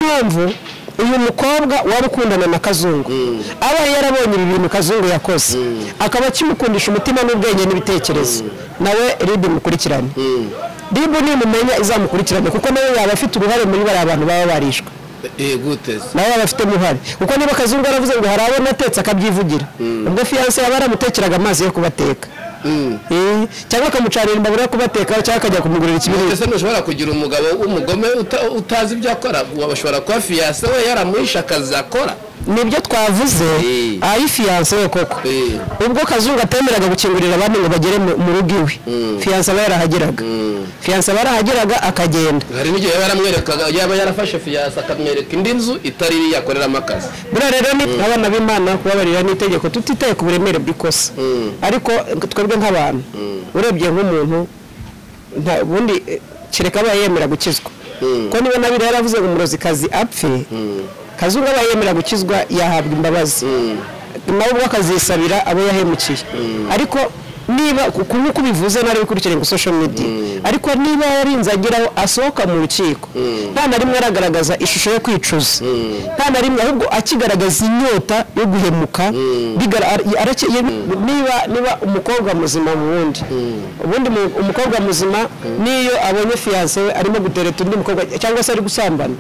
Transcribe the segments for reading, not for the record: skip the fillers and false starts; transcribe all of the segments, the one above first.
mpamvu uyu mukobwa wari ukundana na Kazungu aba yarabonye ibintu Kazungu yakoze akaba kimukundisha umutima n'ubwenge n'ibitekerezo nawe Ribu mukurikirane Ribu ni mumenya izamukurikirane kuko nawe yaba afite uruhare muri bari abantu baba barishwe guteze nawe abafite muhari kuko niba Kazungu aravuze ngo harabona atetse akabyivugira ubwo fiance yabaramutekeraga amazi yo kubateka cyangwa akamucarira imbabura yo kubateka cyangwa akajya kumugurira ikibiriti ese ntushobora kugira umugabo w'umugome utazi ibyo akora wabashobora kuba fiance we yaramuhisha akazi akora nibyo twavuze ayi fiance we koko ubwo Kazungu atemeraga gukingurira abandi ngo bagere mu rugo iwe fiance aba yarahageraga akagenda hari n'igihe yaramwerekaga yaba yarafashe fiance akamwereka indi nzu itari yakoreramo akazi bura rero ni abana b'Imana kubabarira n'itegeko tutitaye ku buremere bw'ikosa ariko twebwe nk'abantu urebye nk'umuntu nta bundi kireka aba yemera gukizwa ko niba nabiri yaravuze ngo umurozikazi apfe Kazungu aba yemera gukizwa yahabwa imbabazi nawe ubwo akazisabira abo yahemukiye ariko niba kuko bivuze nari bikurikiranye ku social media ariko niba yarinze agiraho asohoka mu rukiko nta na rimwe aragaragaza ishusho yo kwicuza nta na rimwe ahubwo akigaragaza inyota yo guhemuka niba umukobwa muzima ubundi umukobwa muzima niyo abonye fiance we arimo gutereta undi mukobwa cyangwa se ari gusambana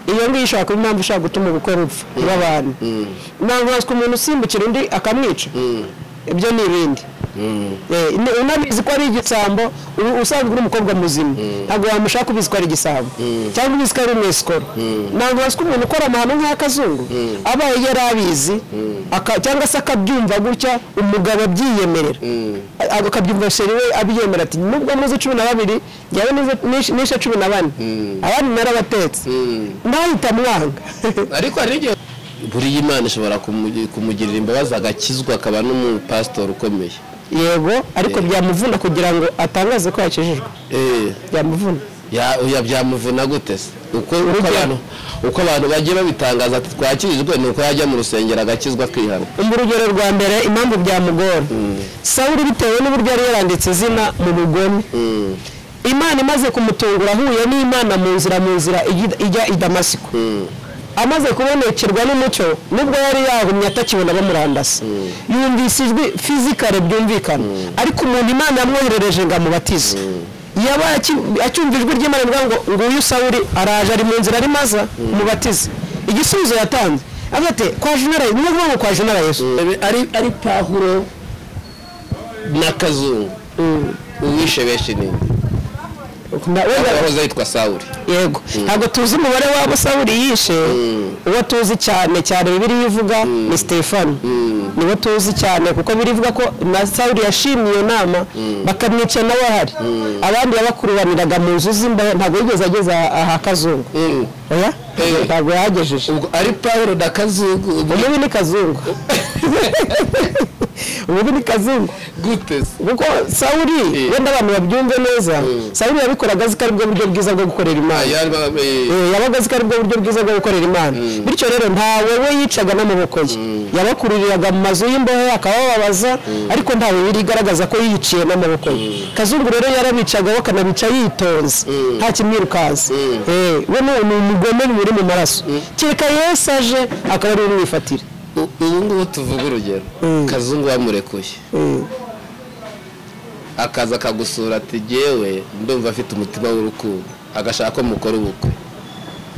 iyo ngiyo ishaka kuba impamvu ishaka gutuma ubukwe rupfa n'abantu nangazwa umuntu usimbukira undi akamwica ibyo ni ibindi unabizi ko ari igisambo usanzwe uri umukobwa muzima ntabwo wamushaka ubizi ko ari igisambo cyangwa ubizi ko ari umwesikoro nangazwa umuntu ukora amahano nk'aya Kazungu abaye yarabizi cyangwa se akabyumva gutya umugabo abyiyemerera akabyumva sheri we abyemera ati nubwo muzi 12 yawe nishe 14 abandi narabatetse ndahita mwanga ariko ari igihe buri Imana ishobora kumugirira imbabazi agakizwa akaba n'umupastor ukomeye yego ariko byamuvuna kugira ngo atangaze ko yakijijwe byamuvuna byamuvuna gute se uko abantu bagiye babitangaza ati twakirijwe nuko yajya mu rusengero agakizwa kwihana urugero rwa mbere impamvu byamugora Sawuli bitewe n'uburyo yari yaranditse izina mu bugome Imana imaze kumutungura ahuye n'Imana mu nzira ijya i Damasiko amaze kubonekerwa n'umucyo nubwo yari yahumye atakibona bamurandasa yumvise ijwi physically byumvikana ariko umuntu Imana yamwoherereje ngo amubatize yaba acyumva ijwi ry'Imana ngo uyu Sawuli araje ari mu nzira ari maza mubatize igisubizo yatanze afite kwa General n'uvuga kwa General Yesu ari Pawulo na Kazungu uwishe benshi nini wahoze yitwa Sawuli yego ntabwo tuzi umubare wabo Sawuli yishe uwo tuzi cyane Bibiliya ivuga ni Stefano niwe tuzi cyane kuko birivuga ko na Sawuli yashimiye iyo nama bakamwica nawe ahari abandi yabakurubaniraga mu nzu z'imbaho ntabwo yigeze ageza aha Kazungu oya ntabwo yagejeje ari Pawulo na Kazungu ubu ni Kazungu ubu ni Kazungu gute kuko Sawuli wenda abantu babyumve neza Sawuli yabikoraga zikari bwo buryo bwiza bwo gukorera Imana yabaga zikari bwo buryo bwiza bwo gukorera Imana bityo rero ntawe we yicaga n'amaboko ye yabakururiraga mu mazu y'imbohe akabababaza ariko ntawe birigaragaza ko yiciye n'amaboko ye Kazungu rero yarabicaga bakanabica yitonze nta kimwirukaza we ni umugome muri mu maraso kireka Yesu aje akaba ari umwifatira ubu tuvuga urugero Kazungu bamurekuye akaza akagusura ati jewe ndumva afite umutima w'urukundo agashaka ko mukora ubukwe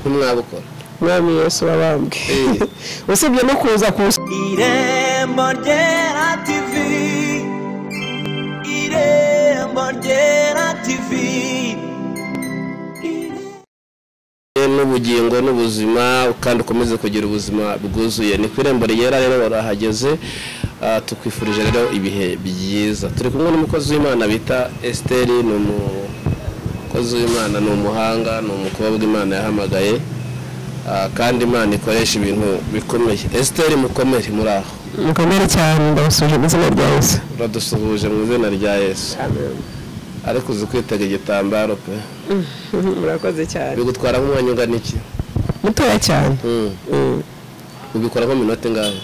ntimwabukora Mwami Yesu wabambwe usibye no kuza ku Irembo Ryera TV Irembo Ryera TV n'ubugingo n'ubuzima kandi ukomeze kugira ubuzima bwuzuye ni kwirembo Ryera rero barahageze tukwifurije rero ibihe byiza turi kumwe n'umukozi w'Imana bita Esther ni umukozi w'Imana ni umuhanga ni umukobwa Imana yahamagaye kandi Imana ikoresha ibintu bikomeye Esther mukomere muri aho mukomere cyane ndabasuje mu izina rya Yesu uradusuhuje mu izina rya Yesu amen ariko uzi kwitega igitambaro pe murakoze cyane bigutwara nk'umwanya ungana iki mutoya cyane ubikora nko minota ngahe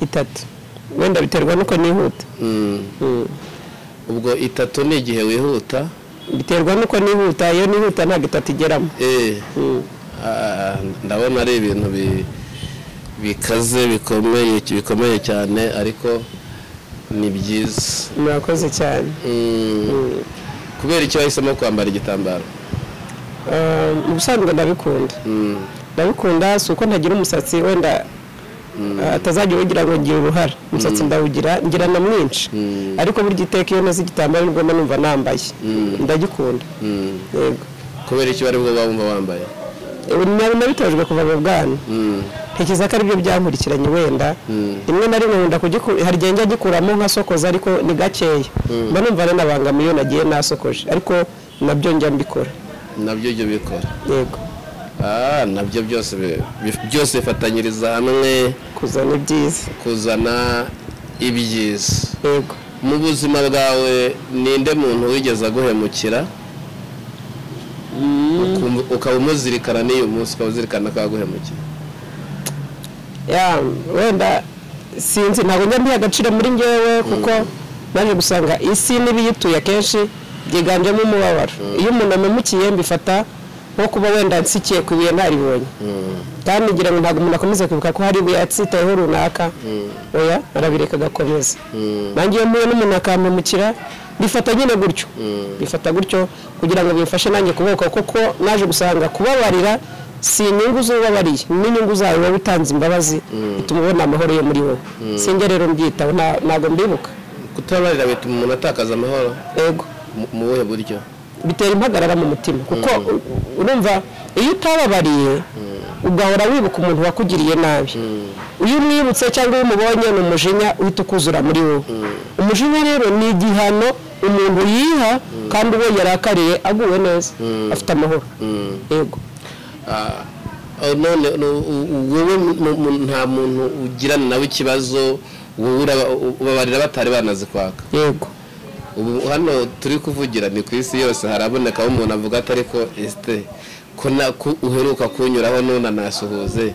3 wenda biterwa nuko nihuta ubwo 3 ni igihe wihuta biterwa nuko nihuta iyo nihuta nta 3 igeramo ndabona ari ibintu bikaze bikomeye cyane ariko ni byiza. murakoze cyane. kubera icyo wahisemo kwambara igitambaro? Mu busanzwe ndabikunda si uko ntagira umusatsi wenda atazajya ugira ngo ngira uruhara, umusatsi ndawugira ngira na mwinshi, ariko burya iteka iyo nazi igitambaro nibwo numva nambaye, ndagikunda. Yego. kubera icyo bari bwo bumva wambaye? nabitojwe kuva mu bwana, ntekereza ko aribyo byankurikiranye wenda rimwe na rimwe nkunda hari igihe njya gikuramo nkasokoza ariko ni gakeya, mba numva ari nabangamiye iyo nagiye nasokoje, ariko nabyo njya mbikora. nabyo ibyo bikora? Yego. nabyo byose bifatanyiriza hamwe kuzana ibyiza. Yego. mu buzima bwawe ninde muntu wigeze aguhemukira ukaba umuzirikana n'iyo munsi ukaba uzirikana ko yaguhemukira? wenda sinzi, ntabwo njya mbiha agaciro muri njyewe kuko naje gusanga isi n'ibiyituye akenshi byiganjemo umubabaro. iyo umuntu amemukiye mbifata nko kuba wenda nsikiye ku ibuye ntaribonye, kandi ngira ngo ntabwo umuntu akomeza kwibuka ko hari ibuye yatsitayeho runaka, oya arabireka agakomeza. nanjye iyo mpuye n'umuntu akampemukira bifata nyine gutyo, bifata gutyo kugira ngo bimfashe nanjye kuboka, kuko naje gusanga kubabarira si inyungu z'ubabariye, n'inyungu zawe wowe utanze imbabazi bituma ubona amahoro yo muri wowe. sinjye rero mbyitaho, ntabwo mbibuka. kutabarira bituma umuntu atakaza amahoro? Yego. mu buhe buryo? bitera impagarara mu mutima, kuko urumva iyo utababariye ugahora wibuka umuntu wakugiriye nabi, iyo umwibutse cyangwa iyo umubonye ni umujinya uhita ukuzura muri wowe. umujinya rero ni igihano umuntu yiha, kandi uwo yarakariye aguwe neza afite amahoro. Yego. none wowe nta muntu ugirana nawe ikibazo wowe ubabarira batari banazi kwaka? Yego. ubu hano turi kuvugira ni ku isi yose harabonekaho umuntu avuga atari ko ko uheruka kunyuraho none nasuhuze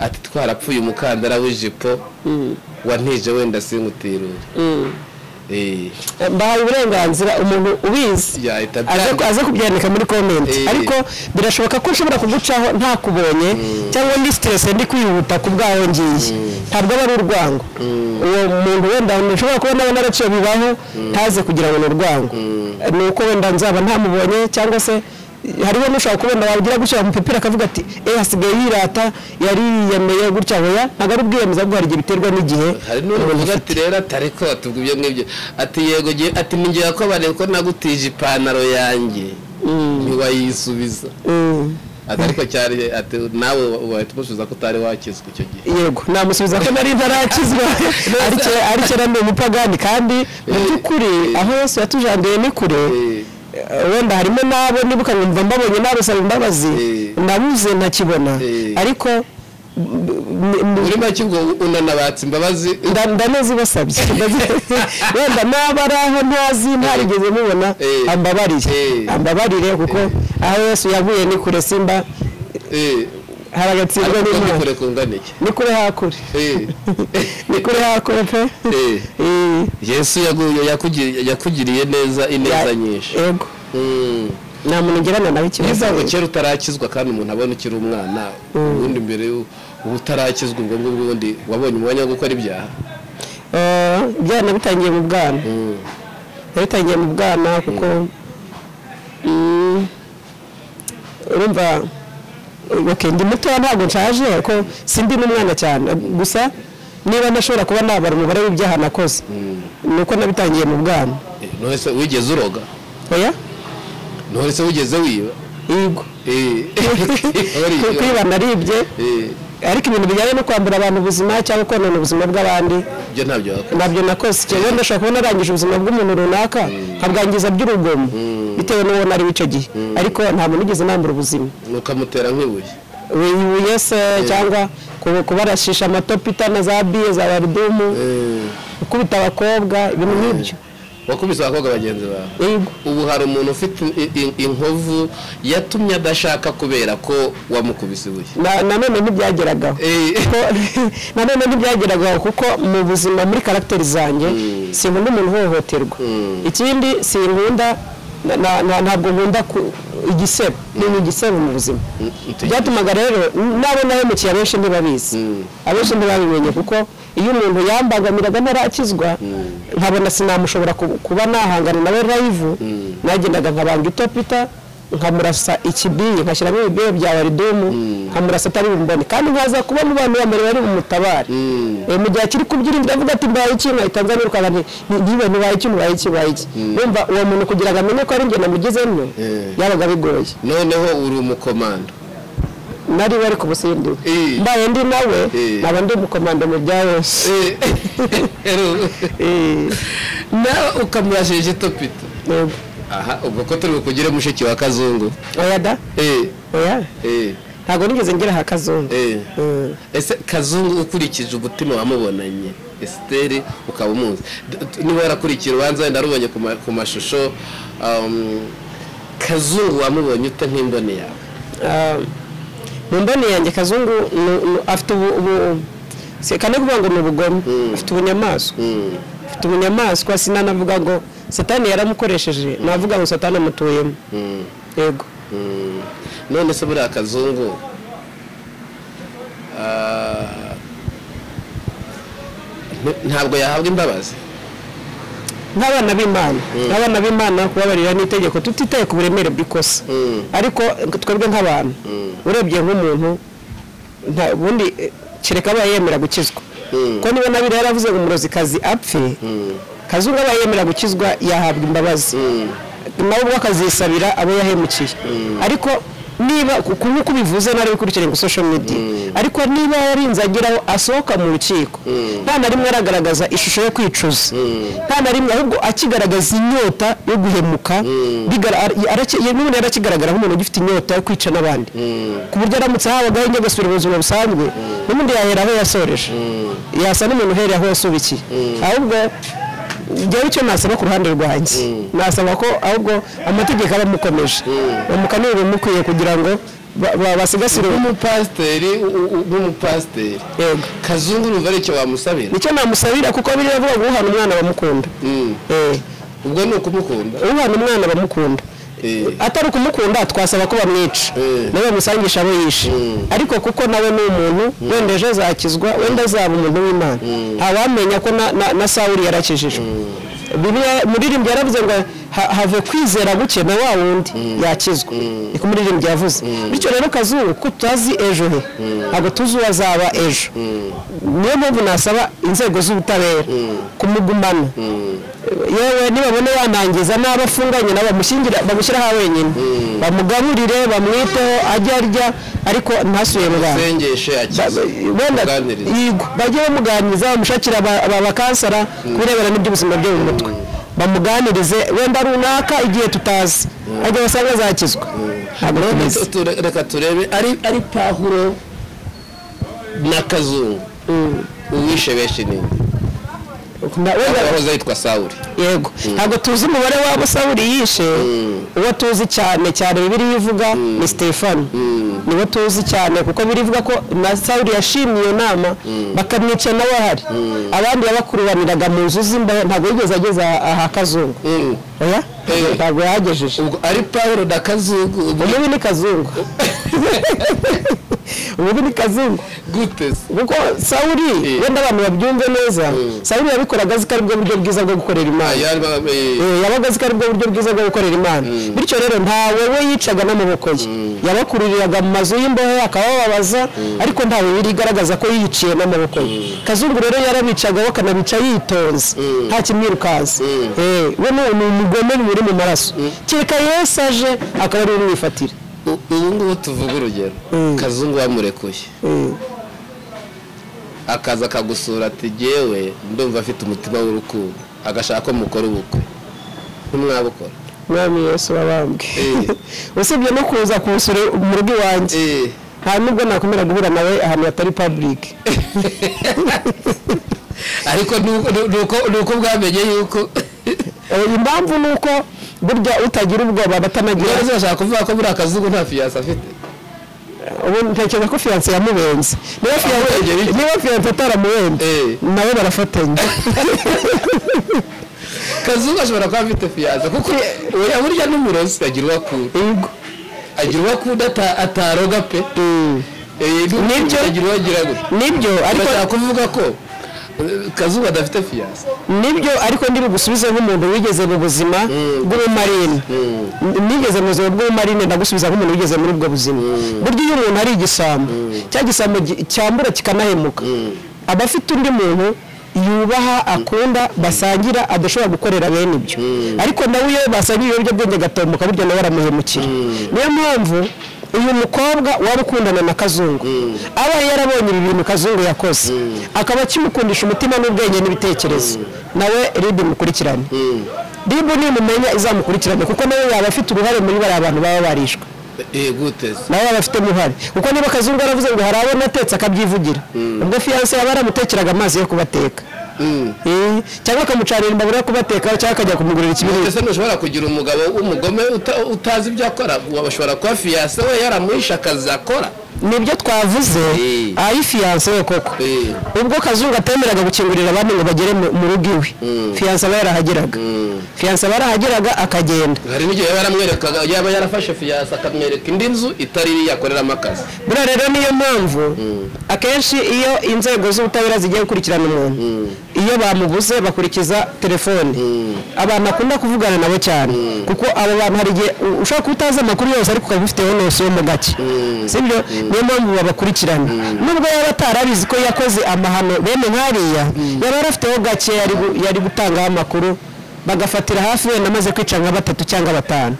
ati twarapfuye umukandara w'ijipo wantije wenda singutirure. mbahaye uburenganzira umuntu ubizi aze kubyandika muri comment, ariko birashoboka ko ushobora kugucaho ntakubonye cyangwa ndi stress ndi kwihuta ku bwawe ngiye, ntabwo ari urwango. uwo muntu wenda ushobora kubona abana araciye bibaho ntaze kugira ngo ni urwango, ni uko wenda nzaba ntamubonye, cyangwa se hariho n'ushobora kubona wagira gushyira mu pipira akavuga ati hasigaye yirata yari yiyemeye gutya, hoya ntabwo ari ubwiyemeza bwo hari igihe biterwa n'igihe. hari n'umuntu ati rero atari ko tubwo ibyo ngibyo ati yego ati ningiye ko bareba ko nagutije ipantaro yanjye ntiwayisubiza. ariko cyari ati nawe wahita umusubiza ko utari wakizwa icyo gihe? Yego, namusubiza ko nari ntarakizwa ariko nari umupagani, kandi mu by'ukuri aho Yesu yatujandiye ni kure. wenda harimo nabo nibuka ngumva mbabonye nabasaba imbabazi nabuze ntakibona, ariko muri make ngo unanabatse imbabazi ndaneze basabye wenda nabaraho ntazi ntarigeze mubona ambabarire kuko aho Yesu yavuye ni kure simba haragatsindwa n'Imana. Kure kunganike ni kure hakure ni kure hakure pe. Yesu yakugiriye neza ineza nyinshi. Yego. nta muntu ugirana nawe ikibazo. Niba ukera utarakizwa kandi umuntu abona ukiri umwana ubundi mbere utarakizwa ubwo ubundi wabonye umwanya wo gukora ibyaha? Byana bitangiye mu bwana. Bitangiye mu bwana kuko urumva ndi muto ntabwo nshaje ariko sindi n'umwana cyane, gusa niba nashobora kuba nabara umubare w'ibyaha nakoze nuko nabitangiye mu bwana. None se wigeze uroga? Oya. None se wigeze wiba? Yego. Kwiba naribye. Ariko ibintu bijyanye no kwambura abantu ubuzima cyangwa konona ubuzima bw'abandi byo ntabyo nakoze. Cyangwa ndashaka kubona arangije ubuzima bw'umuntu runaka nkabwangiza by'urugomo bitewe n'uwo nari wico gihe, ariko nta muntu ugeze nambura ubuzima. Nukamutera nk'ibuye? Ibuye se cyangwa kubarashisha amatopita na za biye za barudumu, ukubita abakobwa, ibintu nk'ibyo. Wakubise abakobwa bagenzi bawe? Yego. Ubu hari umuntu ufite inkovu yatumye adashaka kubera ko wamukubise ibuye? Nanone ntibyageragaho. Nanone ntibyageragaho kuko mu buzima muri karakteri zanjye sinkunda umuntu uhohoterwa. Ikindi sinkunda ntabwo nkunda igisebo ni igisebo mu buzima byatumaga rero nabo nahemukiye abenshi ntibabizi abenshi ntibabimenye kuko iyo umuntu yambagamiraga ntarakizwa nkabona sinamushobora kuba nahangana nawe live nagendaga nkabanga itopita nkamurasa ikibiye nkashyiramo ibibiye bya waridomu nkamurasa atari bumbone kandi nkaza kuba mu bantu bamere bari mu mutabari mu gihe kiri kubyirinda avuga ati mbaye iki nkahita nzanuruka nti niba ntibaye iki numva uwo muntu kugira ngo amenye ko ari njye namugezemo yabaga bigoye noneho uri umukomando nari bari ku busindi mbaye ndi nawe naba ndi umukomando mu bya yose nawe ukamurashije itopito aha ubwo ko turi bukugire mushiki wa Kazungu oya da oya ntabwo nigeze ngira ha Kazungu ese Kazungu ukurikije umutima wamubonanye Esther ukaba umuzi niba yarakurikira ubanza ndarubonye ku mashusho Kazungu wamubonye ute nk'imbone yawe mu mbone yanjye Kazungu afite sekane kuvuga ngo ni ubugome afite ubunyamaswa sinanavuga ngo Satani yaramukoresheje navuga ngo Satani amutuyemo yego none se buriya Kazungu ntabwo yahabwa imbabazi nk'abana b'Imana kubabarira n'itegeko tutitaye ku buremere bw'ikosa ariko twebwe nk'abantu urebye nk'umuntu ubundi kereka aba yemera gukizwa ko niba nabiri yaravuze ngo umurozikazi apfe Kazungu aba yemera gukizwa yahabwa imbabazi nawe ubwo akazisabira abo yahemukiye ariko niba kuko bivuze nari bikurikiranye ku social media ariko niba yarinze ageraho asohoka mu rukiko nta na rimwe aragaragaza ishusho yo kwicuza nta na rimwe ahubwo akigaragaza inyota yo guhemuka n'ubundi yarakigaragara nk'umuntu ugifite inyota yo kwica n'abandi ku buryo aramutse habagaho njye gasubira mu buzima busanzwe n'ubundi yahera aho yasoreje yasa n'umuntu uhereye aho yasubikiye ahubwo njyewe icyo nasaba ku ruhande rwanjye nasaba ko ahubwo amategeko aba amukomeje bamukanira bimukwiye kugira ngo basigasire nk'umupasiteri Kazungu numva ari icyo wamusabira nicyo namusabira kuko biriya avuga ngo uhana umwana bamukunda ubwo ni ukumukunda uhana umwana bamukunda atari kumukunda twasaba ko bamwica nawe bamusangisha abo yishe ariko kuko nawe ni umuntu wenda ejo azakizwa wenda azaba umuntu w'Imana ntawamenya ko na Sawuli yarakijijwe muririmbyi yaravuze ngo have kwizera guke na wa wundi yakizwa niko muririmbyi yavuze bityo rero Kazungu ko tutazi ejo he ntabwo tuzi uwazaba ejo niyo mpamvu nasaba inzego z'ubutabera kumugumana yewe nibabone yanangiza n'abafunganye nabo bamushyira ha wenyine bamugaburire bamwiteho ajya arya ariko ntasuye mu bantu bajye bamuganiriza bamushakira abakansara kubirebera n'iby'ubuzima byo mu mutwe bamuganirize wenda runaka igihe tutazi ajya basanga azakizwa reka turebe ari Pahuro na Kazungu uwishe benshi nini wahoze yitwa Sawuli yego ntabwo tuzi umubare wabo Sawuli yishe uwo tuzi cyane Bibiliya ivuga ni Stefano nibo tuzi cyane kuko birivuga ko na Sawuli yashimye iyo nama bakamwica nawe ahari abandi yabakurubaniraga mu nzu z'imbaho ntabwo yigeze ageza aha Kazungu oya ntabwo yagejeje ubwo ari Pahuro na Kazungu umubi ni Kazungu ubu ni Kazungu gute kuko Sawuli wenda abantu babyumve neza Sawuli yabikoraga zikari bwo buryo bwiza bwo gukorera Imana yabaga zikari bwo buryo bwiza bwo gukorera Imana bityo rero ntawe we yicaga n'amaboko ye yabakuririraga mu mazu y'imbohe akabababaza ariko ntawe birigaragaza ko yiciye n'amaboko ye Kazungu rero yarabicaga bakanabica yitonze nta kimwirukaza we ni umugome muri mu maraso kereka Yesu aje akaba ari umwifatira ubu ngubu tuvuga urugero Kazungu wamurekuye akaza akagusura ati jyewe ndumva afite umutima w'urukundo agashaka ko mukora ubukwe ntimwabukora Mwami Yesu wabambwe usibye no kuza kumusura mu rugo iwanjye nta nubwo nakomera guhura nawe ahantu hatari public ariko nuko bwamenye yuko impamvu nuko burya utagira ubwoba batanagira bashaka kuvuga ko buri Kazungu nta fiance afite ubu ntekereza ko fiance yamubenze niba fiance ataramubenze nawe barafatanya Kazungu ashobora kuba afite fiyanse kuko oya burya n'umurozi agira uwakunda agira uwakunda ataroga pe nibyo agira uwagira gutya nibyo ariko kuvuga ko Kazungu adafite fiyanse nibyo ariko ndi bugusubize nk'umuntu wigeze mu buzima bw'umarine nigeze mu buzima bw'umarine ndagusubiza nk'umuntu wigeze muri ubwo buzima burya iyo umuntu ari igisambo cya gisambo cyambura kikanahemuka aba afite undi muntu yubaha akunda basangira adashobora gukorera bene ibyo ariko nawe iyo basangiye ibiyobyabwenge gatomboka burya nawe aramuhemukira niyo mpamvu uyu mukobwa wari ukundana na Kazungu aba yarabonye ibi bintu Kazungu yakoze akaba akimukundisha umutima n'ubwenge n'ibitekerezo nawe Ribu mukurikirane Ribu ni mumenya izamukurikirane kuko nawe yaba afite uruhare muri bari abantu baba barishwe guteze nawe bafite muhari kuko niba Kazungu aravuze ngo harabona atetse akabyivugira ubwo fiyanse yaba aramutekeraga amazi yo kubateka cyangwa akamucanira imbabura yo kubateka cyangwa akajya kumugurira ikibiriti ese ntushobora kugira umugabo w'umugome utazi ibyo akora wabashobora kuba fiyanse we yaramuhisha akazi akora nibyo twavuze ayi fiyanse we koko ubwo Kazungu atemeraga gukingurira abandi ngo bagere mu rugo iwe fiyanse aba yarahageraga fiyanse aba yarahageraga akagenda hari n'igihe yaramwerekaga yaba yarafashe fiyanse akamwereka indi nzu itari yakoreramo akazi buriya rero niyo mpamvu akenshi iyo inzego z'ubutabera zigiye gukurikirana umuntu iyo bamubuze bakurikiza telefone abantu akunda kuvugana nabo cyane kuko abo bantu hari igihe ushobora kuba utazi amakuru yose ariko ukaba ufiteho nose yo mu gake sibyo niyo mpamvu babakurikirana nubwo yaba atarabizi ko yakoze amahano bene nkariya yaba yarafiteho gake yari gutangaho amakuru bagafatira hafi we namaze kwica nka 3 cyangwa 5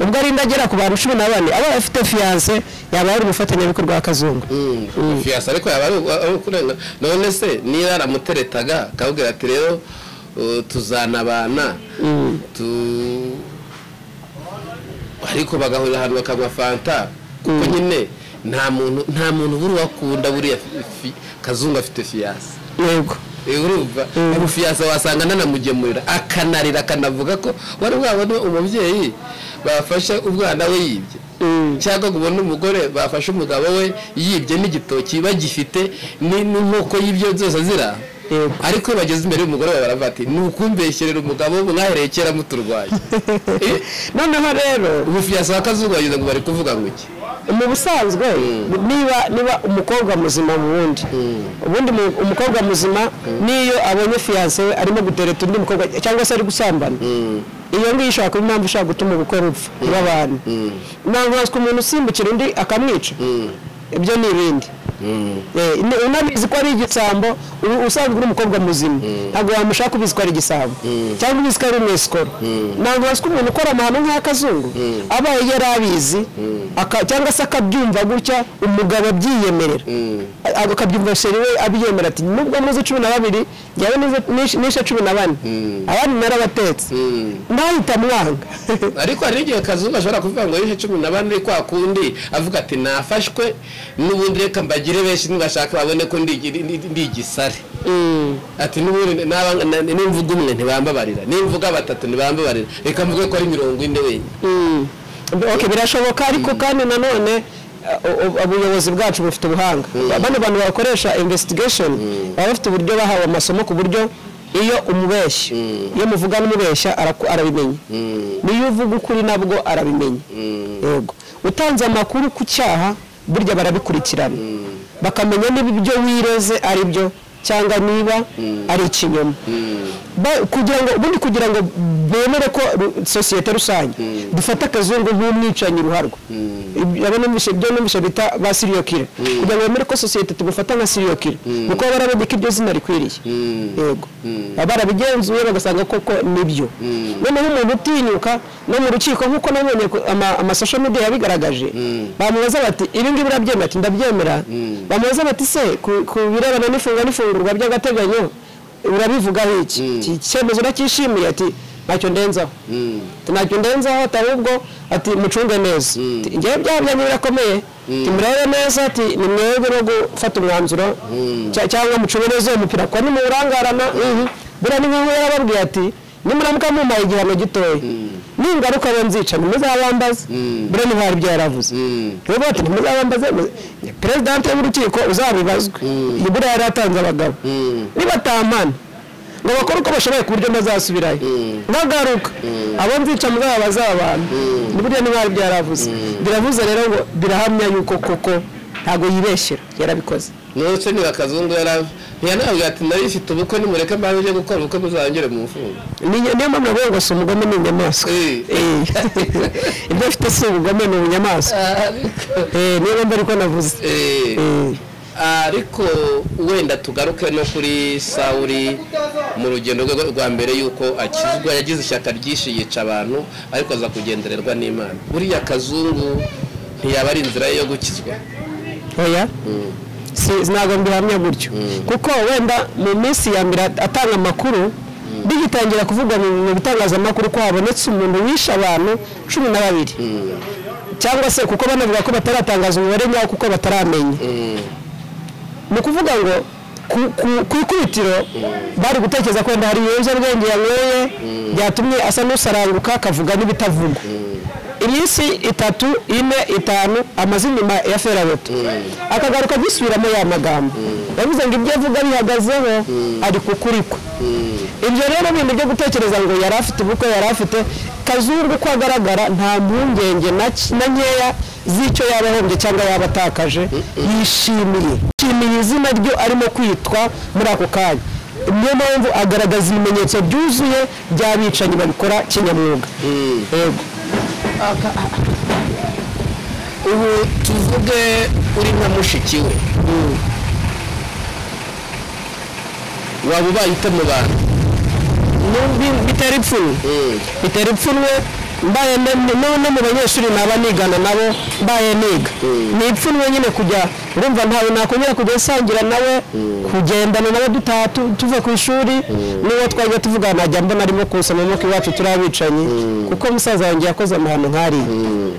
ubwo ari ndagera ku bantu 14 aba afite fiyanse yaba ari umufatanyabikorwa wa Kazungu fiyanse ariko yaba ari kurenga none se niba yaramuteretaga akabwira ati rero tuzanabana ariko bagahurira ahantu bakanywa fanta kuko nyine nta muntu buri wakunda buriya Kazungu afite fiyanse yego urumva umufiyanse wasanga nanamugemurira akanarira akanavuga ko wari wabona umubyeyi bafashe umwana we yibye cyangwa ubona umugore bafashe umugabo we yibye n'igitoki bagifite n'inkoko y'ibyo byose zira ariko bageze imbere y'umugore we baravuga ati nukumbeshyerera umugabo mwahereye kera muturwaye noneho rero umufiyanse wa Kazungu yagize ngo bari kuvuga ngo iki mu busanzwe niba umukobwa muzima mu ubundi umukobwa muzima niyo abonye fiyanse we arimo gutereta undi mukobwa cyangwa se ari gusambana iyo ngiyo ishaka kuba impamvu ishaka gutuma ubukwe bupfa bw'abantu ntabwo umuntu usimbukira undi akamwica ibyo ni ibindi unabizi ko ari igisambo usanzwe uri umukobwa muzima ntabwo wamushaka ubizi ko ari igisambo cyangwa ubizi ko ari umwesikoro ntabwo wazi ko umuntu ukora amahano nk'aya Kazungu abaye yari abizi cyangwa se akabyumva gutya umugabo abyiyemerera akabyumva sheri we abyemera ati nubwo muzi 12 njyewe nishe 14 abandi narabatetse ntahita mwanga ariko hari igihe Kazungu ashobora kuvuga ngo yishe 14 kwa kundi avuga ati nafashwe n'ubundi reka mbagire benshi ngashaka babone ko ndi igisare ati n'ubundi nimvuga umwe ntibambabarira nimvuga 3 ntibambabarira reka mvuge ko ari 40 wenyine okay birashoboka ariko kandi nanone ubuyobozi bwacu bufite ubuhanga bano bantu bakoresha investigation baba bafite uburyo bahawe amasomo ku buryo iyo umubeshya iyo muvuga n'umubeshya arabimenya niyo uvuga ukuri nabwo arabimenya yego utanze amakuru ku cyaha burya barabikurikirana bakamenya niba ibyo wireze ari byo cyangwa niba ari ikinyoma kugira ngo bemere ko sosiyete rusange dufata Kazungu nk'umwicanyi ruharwa ibyo numvishe bita ba serial killer kugira ngo bemere ko sosiyete tugufata nka serial killer kuko barabedika iryo zina rikwiriye yego barabigenzuye bagasanga koko nibyo noneho umuntu utinyuka no mu rukiko nk'uko nabonye amasocial media yabigaragaje bamubaza bati ibi ngibi urabyemera ati ndabyemera bamubaza bati se ku birebana n'ifungurwa by'agateganyo urabivugaho iki cyemezo nakishimiye ati ntacyo ndenzaho ahubwo ati mucunge neza ngewe byabyanyu birakomeye timurebe neza ati ni mwebwe no gufata umwanzuro cyangwa mucunge neza uwo mupira ko nimurangarana buriya ni nk'aho yarababwiye ati nimuramuka mumpaye igihano gitoya ningaruka bo nzica ntimuzabambaze buriya ni nk'aho ibyo yaravuze rero ati ntimuzabambaze perezidante w'urukiko uzabibazwe buriya yari atanze abagabo nibatampana ngo bakore uko bashoboye ku buryo ntazasubirayo bagaruka abo nzica muzaba bazabana burya ntibari byaravuze biravuze rero ngo birahamya yuko koko ntago yibeshyera yarabikoze nose ni bakazungu ntiyanabwira ati narifite ubukwe nimureke mbaje uje gukora ubukwe muzangere mu mfungo niyo mpamvu navuga ngo si umugome ni inyamaswa ibyo afite si ubugome ni ubunyamaswa niyo mpamvu ariko navuze ariko wenda tugaruke no kuri Sawuli mu rugendo rwe rwa mbere yuko akizwa yagize ishyaka ryinshi yica abantu ariko aza kugendererwa n'Imana buriya kazungu ntiyaba ari inzira yo gukizwa oya ntabwo mbihamya gutyo kuko wenda mu minsi ya mbere atanga amakuru bigitangira kuvuga mu bitangazamakuru ko habonetse umuntu wishe abantu 12 cyangwa se kuko banavuga ko bataratangaza umubare nyawo kuko bataramenya ni ukuvuga ngo ku ikubitiro bari gutekereza ko wenda hari ibiyobyabwenge yanyweye byatumye asa n'usaranguka akavuga n'ibitavugwa iminsi 3, 4, 5 amazina inyuma ya Ferabeto akagaruka gisubiramo ya magambo yavuze ngo ibyo avuga bihagazeho ari kukurikwa ibyo rero bindi byo gutekereza ngo yari afite ubukwe yari afite kazungu ko agaragara nta mpungenge na nkeya z'icyo yabahombye cyangwa yabatakaje yishimiye izina ryo arimo kwitwa muri ako kanya niyo mpamvu agaragaza ibimenyetso byuzuye by'abicanyi babikora kinyamwuga yego ubu tuvuge uri nka mushiki we waba ubayite mu bantu bitera ipfunwe mbaye no mu banyeshuri naba nigana nabo mbaye niga ni ipfunwe nyine kujya urumva ntawe nakongera kujya nsangira nawe kugendana nawe dutaha tuva ku ishuri niba twajya tuvugana najya mbona arimo kusoma mu kiwacu turabicanyi kuko musaza wanjye yakoze amahano nkariya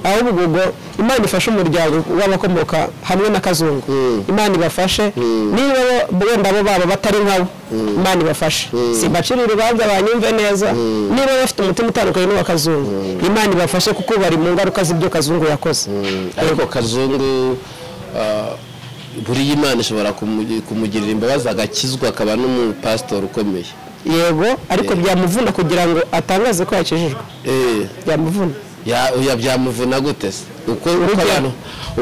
ahubwo ubwo Imana ifashe umuryango w'abakomoka hamwe na Kazungu Imana ibafashe niba wenda abo baba batari nkawe Imana ibafashe simbacira urubanza banyumve neza niba bafite umutima utandukanye n'uwa Kazungu Imana ibafashe kuko bari mu ngaruka z'ibyo Kazungu yakoze ariko Kazungu buri Imana ishobora kumugirira imbabazi agakizwa akaba n'umupastor ukomeye yego ariko byamuvuna kugira ngo atangaze ko yakijijwe byamuvuna byamuvuna gute se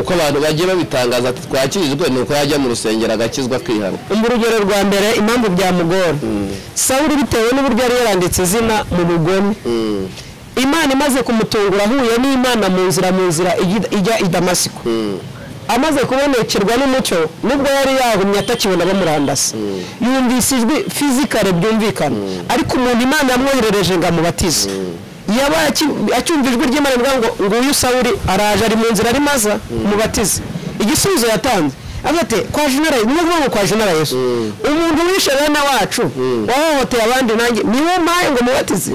uko abantu bagiye babitangaza ati twakijijwe nuko yajya mu rusengero agakizwa kwihana urugero rwa mbere impamvu byamugora Sawuli bitewe n'uburyo yari yaranditse izina mu bugome Imana imaze kumutungura ahuye n'Imana mu nzira ijya i Damasiko amaze kubonekerwa n'umucyo nubwo yari yahumye atakibona bamurandasa yumvise ijwi physically byumvikana ariko umuntu Imana yamwoherereje ngo amubatize yaba acyumva ijwi ry'Imana ngo uyu Sawuli araje ari mu nzira ari maza mubatize igisubizo yatanze afite kwa Jenera n'uvuga kwa Jenera Yesu umuntu wishe bene wacu wahohoteye abandi nanjye niwe maye ngo mubatize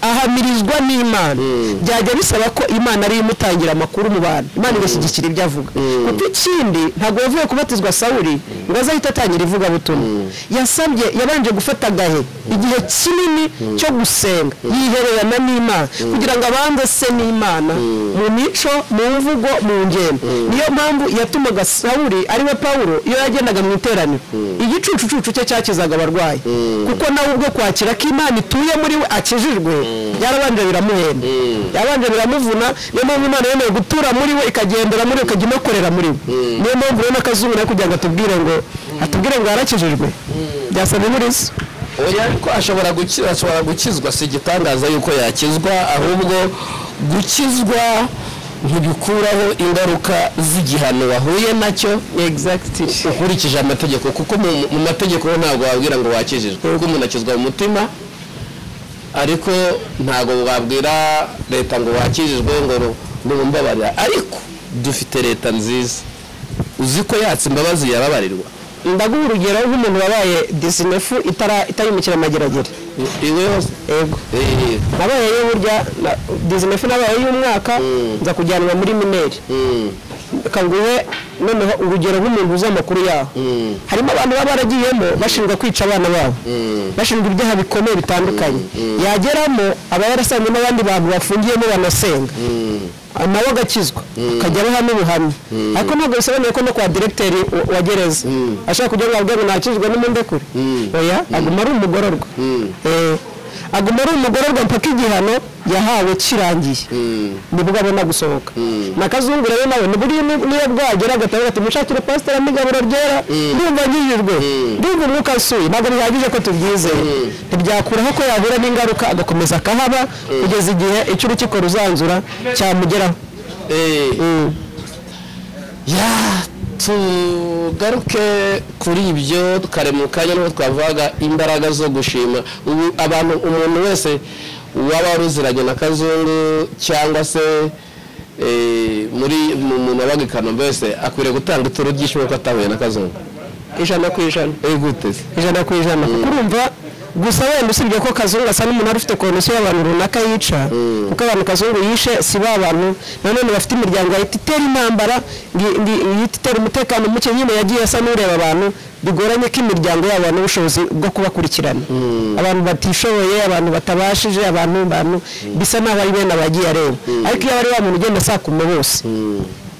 ahamirizwa n'Imana byajya bisaba ko Imana ari imutangira amakuru mu bantu Imana igashyigikira ibyo avuga kuko ikindi ntago yavuye kubatizwa Sawuli ngo azahita atangira ivuga butumwa yasabye yabanje gufata gahe igihe kinini cyo gusenga yihererana n'Imana kugira ngo abanze se n'Imana mu mico mu mvugo mu ngendo niyo mpamvu yatumaga Sawuli we Paulo iyo yagendaga mu iteraniro igicucucucu cye cyakizaga abarwayi kuko nawe ubwo kwakira ko Imana ituye muri we akijijwe yarabanje biramuhenda yabanje biramuvuna niyo mpamvu Imana yemeye gutura muri we ikagendera muri we ikajya inokorera muri we niyo mpamvu rero Kazungu nawe kugira ngo atubwire ngo yarakijijwe byasabye muri se oya ariko ashobora gukizwa si igitangaza yuko yakizwa ahubwo gukizwa ntibikuraho ingaruka z'igihano wahuye nacyo exactly ukurikije amategeko kuko mu mategeko ntabwo wabwira ngo wakijijwe kuko umuntu akizwa mu mutima ariko ntabwo wabwira leta ngo wakijijwe ngo ndumbabarira ariko dufite leta nziza uzi ko yatse imbabazi yababarirwa ndaguha urugero nk'umuntu wabaye 19 itayimukira amageragere iwe hose yego nabaye yo burya 19 nabaye y'umwaka nza kujyanwa muri mineri kanguwe noneho urugero nk'umuntu uza amakuru yaho harimo abantu baba baragiyemo bashinzwe kwica abana babo bashinzwe ibyaha bikomeye bitandukanye yageramo aba yarasanze n'abandi bantu bafungiyemo banasenga nawe agakizwa akajya abaha n'ubuhamya ariko ntabwo bisobanuye ko no kwa diregiteri wa gereza ashaka kugira ngo ababwire ngo nakijwe n'umundekure oya aguma ari umugororwa aguma ari umugororwa mpaka igihano yahawe kirangiye nibwo abona gusohoka na Kazungu rero nawe niyo bwagera agatanga ati mushakire pasiteri amigaburo ryera ndumva ngijijwe ndumva umwuka asuye ntabwo bihagije ko tubyizeye ntibyakuraho ko yahura n'ingaruka agakomeza akahaba kugeza igihe icyo urukiko ruzanzura cyamugeraho tugaruke kuri ibyo kare mu kanya n'uko twavuga imbaraga zo gushima ubu umuntu wese waba waruziranye na Kazungu cyangwa se muri umuntu wabaga i Kanombe wese akwiriye gutanga ituro ry'ishimwe ko atahuye na Kazungu 100% gute 100% kuko urumva gusa wenda usibye ko Kazungu asa n'umuntu ufite konosiyo y'abantu runaka yica kuko abantu Kazungu yishe si ba bantu nanone bafite imiryango yahita itera intambara yita itera umutekano muke nyine yagiye asa n'ureba abantu bigoranye ko imiryango yabo n'ubushobozi bwo kubakurikirana abantu batishoboye abantu batabashije abantu bisa n'aho ari bene abagiye areba ariko iyo ari wa muntu ugenda sakume bose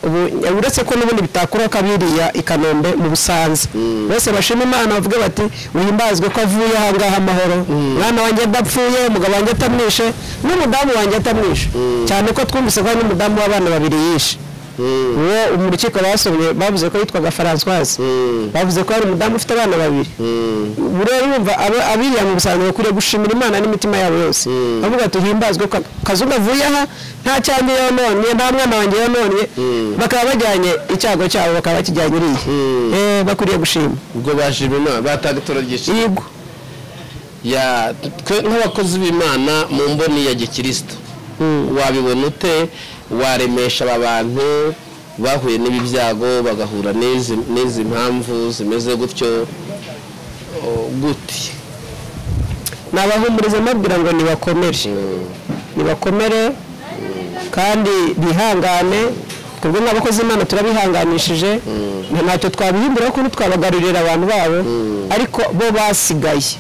ubu uretse ko n'ubundi bitakura kabiriya i Kanombe mu Busanza bose bashima Imana bavuga bati uhimbazwe ko avuye ahangaha amahoro mwana wanjye adapfuye umugabo wanjye atamwishe n'umudamu wanjye atamwishe cyane ko twumvise ko n'umudamu w'abana babiri yishe uwo umurukiko basomye bavuze ko yitwaga Françoise bavuze ko ari umudamu ufite abana babiri burero yumva abiriya mu Busanza bakuriye gushimira Imana n'imitima yabo yose bavuga ati himbazwe ko Kazungu avuye aha nta cyane yononye nta mwana wanjye yononye bakaba bajyanye icyago cyabo bakaba bakijyanye iriye bakuriye gushima ubwo bashima Imana batanga ituro ry'ishimwe yego nk'abakozi b'Imana mu mboni ya gikristo wabibona ute waremesha aba bantu bahuye n'ibi byago bagahura n'izi mpamvu zimeze gutyo guti nabahumuriza mabwira ngo nibakomere kandi bihangane twebwe nk'abakozi Imana turabihanganishije ntacyo twabihimbura ko twabagarurira abantu babo ariko bo basigaye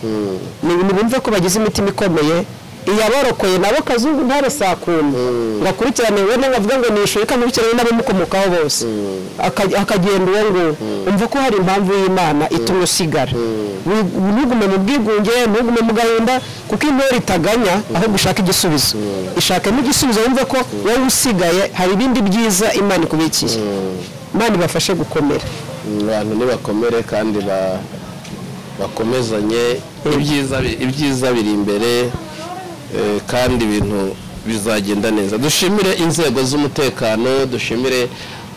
nibumve ko bagize imitima ikomeye iyabarokoye nabo Kazungu ntaresakunda ngakurikirane wene ngavuga ngo nishuye kamubikirane n'abamukomokaho bose akagenda uwo ngo umva ko hari impamvu y'Imana itumye usigara nugume mu bwigunge nugume mu gahinda kuko intore itaganya aho gushaka igisubizo ishaka n'igisubizo wumve ko wowe usigaye hari ibindi byiza Imana ikubikiye Imana ibafashe gukomera abantu nibakomere kandi bakomezanye ibyiza biri imbere kandi ibintu bizagenda neza dushimire inzego z'umutekano dushimire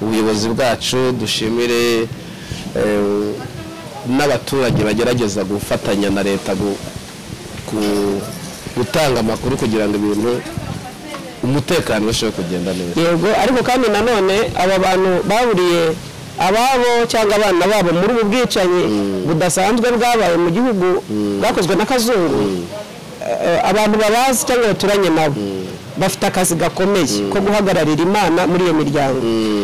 ubuyobozi bwacu dushimire n'abaturage bagerageza gufatanya na leta gutanga amakuru kugira ngo ibintu umutekano urusheho kugenda neza yego ariko kandi nanone aba bantu baburiye ababo cyangwa abana babo muri ubu bwicanyi budasanzwe bwabaye mu gihugu bwakozwe na Kazungu abantu babazi cyangwa baturanye nabo bafite akazi gakomeye ko guhagararira Imana muri iyo miryango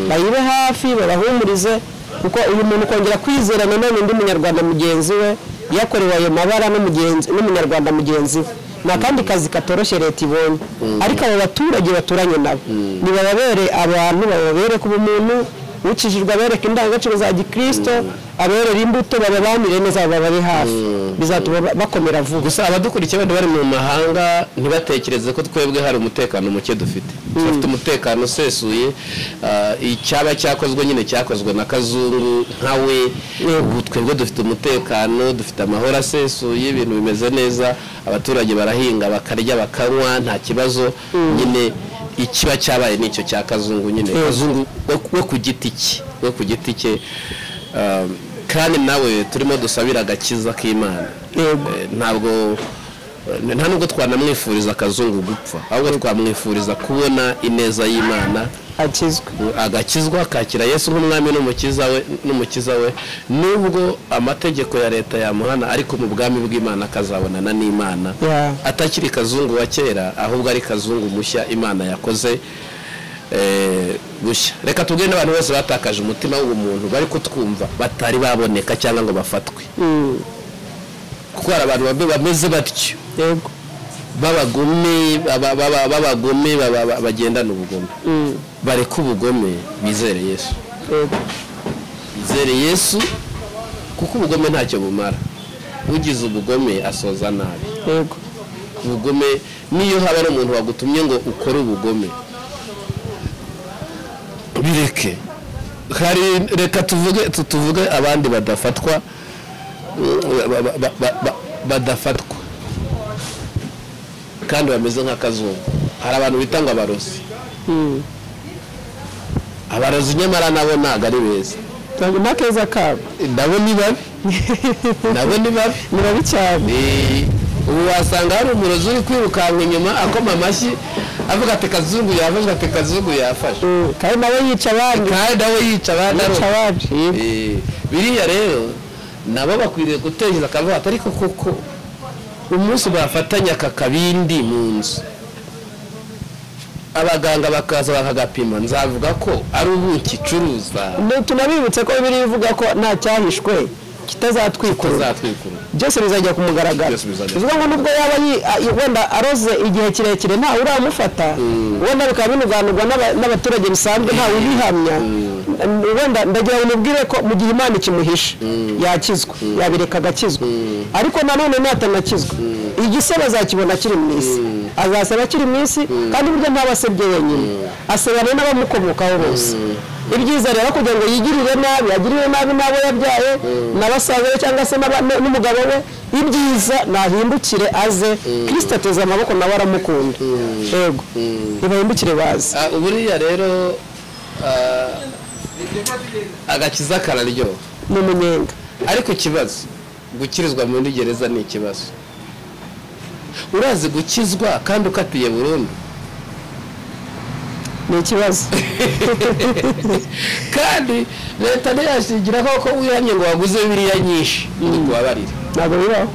bayibe hafi babahumurize kuko uyu muntu kongera kwizera nanone undi munyarwanda mugenzi we yakorewe ayo mabara n'umunyarwanda mugenzi we na kandi kazi katoroshye leta ibonye ariko abo baturage baturanye nabo nibababere abantu bababere ku bumuntu ukijijwe abereka indangagaciro za gikristo aberera imbuto bababanire neza bababe hafi bizatuma bakomera vuba gusa abadukurikiye bandi bari mu mahanga ntibatekereze ko twebwe hari umutekano muke dufite umutekano usesuye icyaba cyakozwe nyine cyakozwe na Kazungu nkawe ubu twebwe dufite umutekano dufite amahoro asesuye ibintu bimeze neza abaturage barahinga bakarya bakanywa nta kibazo nyine ikiba cyabaye nicyo cya Kazungu nyine Kazungu we ku giti cye kandi nawe turimo dusabira agakiza k'Imana nta nubwo twanamwifuriza Kazungu gupfa ahubwo twamwifuriza kubona ineza y'Imana agakizwa akakira Yesu nk'umwami n'umukiza we nubwo amategeko ya leta yamuhana ariko mu bwami bw'Imana akazabonana n'Imana atakiri Kazungu wa kera ahubwo ari Kazungu mushya Imana yakoze gushya reka tugende abantu bose batakaje umutima w'umuntu bari kutwumva batari baboneka cyangwa ngo bafatwe kuko hari abantu bameze batyo yego b'abagome bagendana ubugome bareka ubugome bizere Yesu bizere Yesu kuko ubugome ntacyo bumara ugize ubugome asoza nabi yego ubugome niyo haba ari umuntu wagutumye ngo ukore ubugome bireke hari reka tuvuge abandi badafatwa badafatwa kandi bameze nk'akazuba hari abantu bita ngo abarozi abarozi nyamara nabo ntabwo ari beza ntabwo nakeza kabo nabo ni babi ni babi cyane ubu wasanga hari umurozi uri kwirukanka inyuma akoma amashyi avuga ati kazungu yafashe ati kazungu yafashe kandi nawe yica abandi biriya rero nabo bakwiriye gutekereza akavuga ati ariko koko umunsi bafatanya aka kabindi mu nzu abaganga bakaza bakagapima nzavuga ko ari ubuki curuza tunabibutse ko biri bivuga ko nta cyahishwe kitazatwikura byose bizajya kumugaragara bivuga ngo nubwo yaba wenda aroze igihe kirekire ntawe uramufata wenda bikaba binuganurwa n'abaturage bisanzwe ntawe ubihamya wenda ndagira ngo nubwire ko mu gihe Imana ikimuhisha yakizwa yabireka agakizwa ariko nanone natanakizwa igisebe azakibona kiri mu isi azasaba kiri mu isi kandi burya ntabasebye wenyine asebana n'abamukomokaho bose ibyiza rero kugira ngo yigirire nabi agirire nabi n'abo yabyaye n'abasaza be cyangwa se n'umugabo we ibyiza nahindukire aze Kristo ateze amaboko nawe aramukunda yego ntibahindukire bazi uburiya rero agakiza kararyoha ni umunyenga ariko ikibazo gukirizwa muri gereza ni ikibazo urazi gukizwa kandi ukatiye burundu ni ikibazo kandi leta ntiyashingira ko wihanye ngo waguze Bibiliya nyinshi kubabarira ntabwo bibaho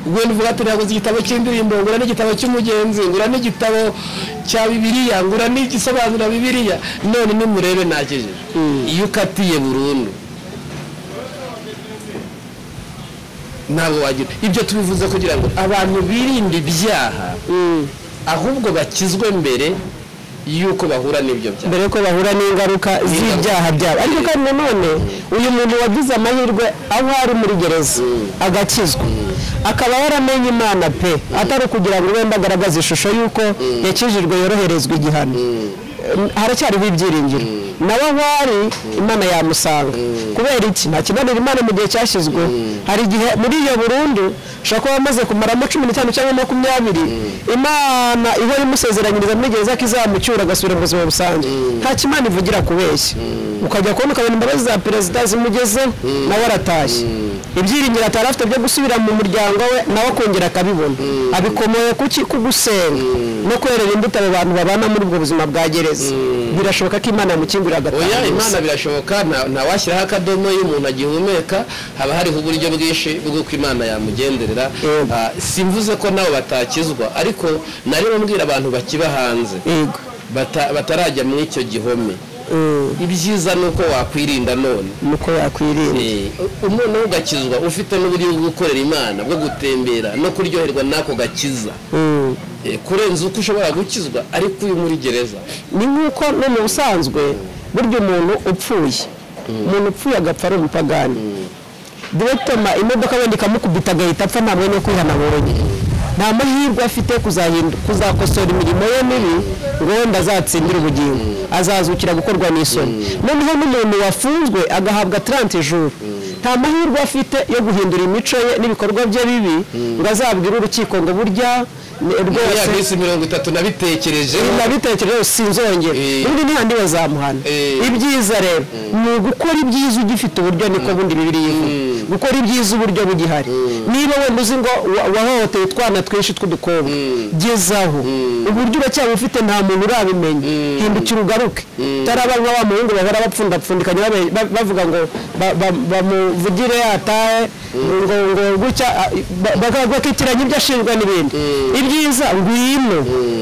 ubwo ndivuga ati naguze igitabo cy'indirimbo ngura n'igitabo cy'umugenzi ngura n'igitabo cya Bibiliya ngura n'igisobanura Bibiliya none nimurebe nakeje iyo ukatiye burundu nabo wagira ibyo tubivuze kugira ngo abantu birinde ibyaha ahubwo bakizwe mbere yuko bahura n'ibyo byaha mbere ko bahura n'ingaruka z'ibyaha byabo ariko kandi nanone uyu muntu wagize amahirwe aho ari muri gereza agakizwa akaba yaramenye Imana pe atari kugira ngo wenda agaragaze ishusho yuko yakijijwe yoroherezwa igihano haracyariho ibyiringiro nawe bari Imana yamusanga kubera iki nta kinanira Imana mu gihe cyashyizwe hari igihe muri iyo burundu ushobora kuba amaze kumaramo 15 cyangwa 20 Imana ihora imusezeranyiriza muri gereza ko izamucyura agasubira mu buzima busanzwe nta kimana ivugira kubeshya ukajya kubona ukabona imbabazi za perezida zimugeze nawe aratashye ibyiringiro atari afite byo gusubira mu muryango we nawe akongera akabibona abikomoye kuki kugusenga no kwerera imbuto abo bantu babana muri ubwo buzima bwa gereza birashoboka ko Imana yamukingurira agatanga oya Imana birashoboka nta washyiraho akadomo y'umuntu agihumeka haba hariho uburyo bwinshi bw'uko Imana yamugenderera simvuze ko nabo batakizwa ariko nari bambwira abantu bakiba hanze batarajya muri icyo gihome ibyiza nuko wakwirinda none nuko yakwirinda umuntu ugakizwa ufite n'uburyo bwo gukorera Imana bwo gutembera no kuryoherwa nako gakiza kurenza uko ushobora gukizwa ariko uyu muri gereza ni nkuko no mu busanzwe buryo umuntu upfuye agapfa ari umupagani direktoma imodoka wenda ikamukubita agahita apfa nta mwanya wo kwihanabonye nta mahirwe afite kuzakosora imirimo ye mibi ngo wenda azatsindira ubugingo azazukira gukorwa n'isoni noneho n'umuntu wafunzwe agahabwa 30 jours nta mahirwe afite yo guhindura imico ye n'ibikorwa bye bibi ngo azabwire urukiko ngo burya rwose 30 nabitekereje sinzongera ubundi ntihandi bazamuhana ibyiza rero ni gukora ibyiza ugifite uburyo niko bundi bibiri yivuga gukora ibyiza uburyo bugihari niba wenda uzi ngo wahohoteye utwana twinshi tw'udukobwa gezaho uburyo uracyaba ufite nta muntu urabimenya hindukira ugaruke utaraba nka wa muhungu bahora bapfundapfundikanye bavuga ngo bamuvugire atahe ngo gutya bakitiranya ibyo ashinjwa n'ibindi ibyiza ngwino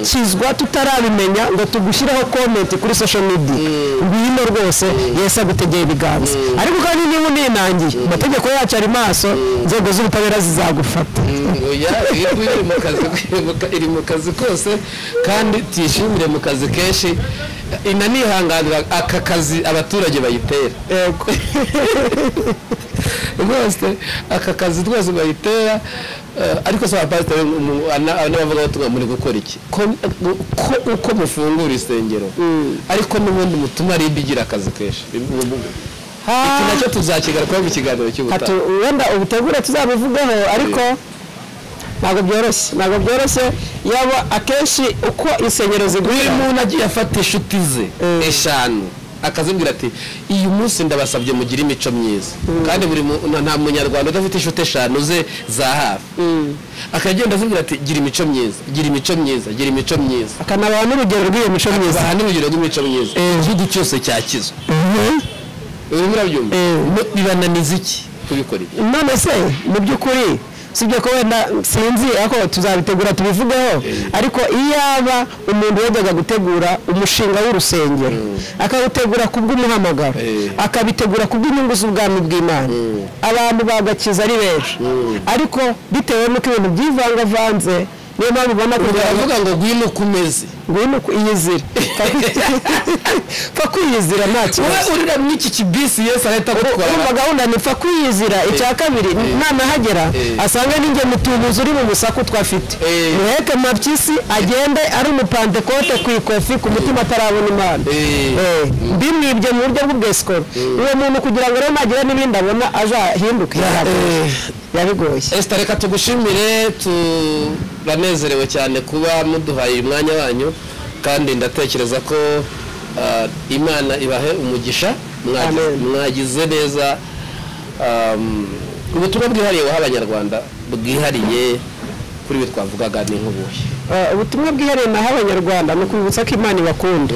kizwa tutarabimenya ngo tugushireho comment kuri social media ngwino rwose Yesu agutegeye ibiganza ariko kandi niba uninangiye amategeko yacu ari maso nzego z'ubutabera zizagufata iri mu kazi kose kandi tuyishimire mu kazi kenshi inanihanganira aka kazi abaturage bayitera rwose aka kazi twese bayitera ariko se abapasiteri n'abavuga batumwa muri gukora iki uko mufungura isengero ariko n'ubundi mutuma rindi igira akazi kenshi iki nacyo tuzakigarukaho mu kiganiro cy'ubutaha wenda ubutegure tuzabivugaho ariko ntabwo byoroshye yaba akenshi uko insengero zigura buri muntu agiye afata inshuti ze eshanu akazibwira ati uyu munsi ndabasabye mugire imico myiza kandi nta munyarwanda udafite inshuti eshanu ze za hafi akagenda azibwira ati gira imico myiza akanabaha n'urugero rw'iyo mico myiza igihugu cyose cyakizwa urimo urabyumva bibananiza iki kubikora ibyo none se mu by'ukuri sibyo ko wenda sinzi ako tuzabitegura tubivugeho ariko iyaba umuntu yajyaga gutegura umushinga w'urusengero akawutegura kubw'umuhamagaro akabitegura kubw'inyungu z'ubwami bw'Imana abantu bagakiza ari benshi ariko bitewe n'uko ibintu byivangavanze niyo mpamvu ubona kuvuga ngo gwino kumeze gwino iyizira fa kwiyizira nta kibazo urira muri iki kibisi Yesu ahita gukora urumva gahunda ni fa kwiyizira icya kabiri nanahagera asanga ninjye mutubuzi uri mu musaku twafite muheke mapyisi agende ari umupantekote ku ikofi ku mutima atarabona Imana bimwibye mu buryo bw'ubwesikoro uwo muntu kugira ngo rero nagire n'ibindi abona azahinduke yabigoye Esther reka tugushimire turanezerewe cyane kuba muduhaye umwanya wanyu kandi ndatekereza ko Imana ibahe umugisha mwagize neza ubutumwa bwihariye waha abanyarwanda bwihariye kuri we twavugaga ni nk'ubuhe ubutumwa bwihariye naho abanyarwanda ni ukubibutsa ko Imana ibakunda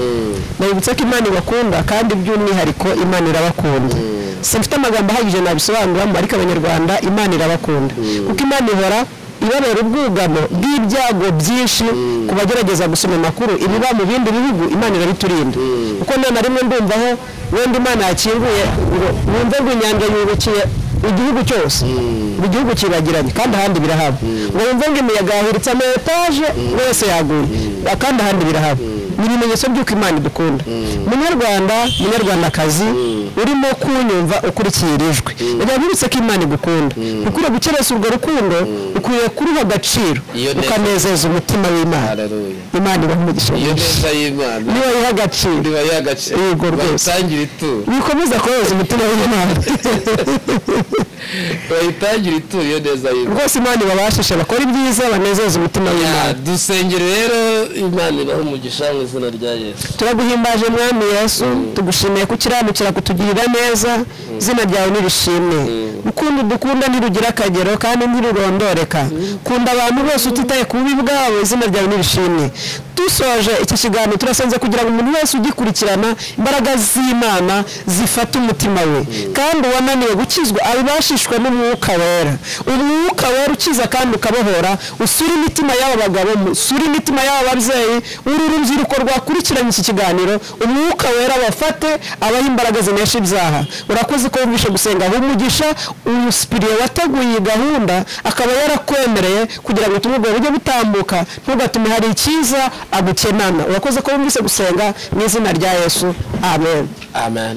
nabibutsa ko Imana ibakunda kandi by'umwihariko Imana irabakunda simfite amagambo ahagije nabisobanuramo ariko abanyarwanda Imana irabakunda kuko Imana ihora ibabera ubwugamo bw'ibyago byinshi ku bagerageza gusoma amakuru ibiba mu bindi bihugu Imana irabiturinda kuko none rimwe ndumvaho wenda Imana yakinguye ngo wumve ngo inyanja yubukiye igihugu cyose igihugu kiragiranye kandi ahandi birahaba ngo wumve ngo imiyaga yahiritse ama etaje wese yaguye kandi ahandi birahaba ni ibimenyetso by'uko Imana idukunda munyarwandakazi urimo kunyumva ukurikiye ijwi yabibutse ko Imana igukunda ukwiye gukeresa urwo rukundo ukwiye kuruha agaciro ukanezeza umutima w'Imana Imana ibaha umugisha iyo neza y'Imana niba yiha agaciro yego rwose bikomeza koza umutima w'Imana bayitangira ituro iyo neza y'Imana rwose Imana ibabashishe bakora ibyiza banezeza umutima w'Imana dusengere rero Imana ibaha umugisha mu izina rya Yesu turaguhimbaje mwami Yesu tugushimiye kukiranukira kutugirira neza izina ryawe nirishimwe ukunda dukunda ntirugira akagero kandi ntirurondoreka kunda abantu bose utitaye ku bubi bwawe izina ryawe nirishimwe dusoje iki kiganiro turasenze kugira ngo umuntu wese ugikurikirana imbaraga z'Imana zifata umutima we kandi wananiwe gukizwa abibashishwa n'umwuka wera umwuka wera ukiza kandi ukabohora usura imitima y'aba bagabo usura imitima y'aba babyeyi uru rubyiruko rwakurikiranye iki kiganiro umwuka wera bafate abaha imbaraga zinesha ibyaha urakoze ko wumvishe gusenga umugisha uyu spiriye wateguye iyi gahunda akaba yarakwemereye kugira ngo tumubwe buryo butambuka ntugatume hari ikiza agukenana urakoze ko wumvise gusenga mu izina rya Yesu amen.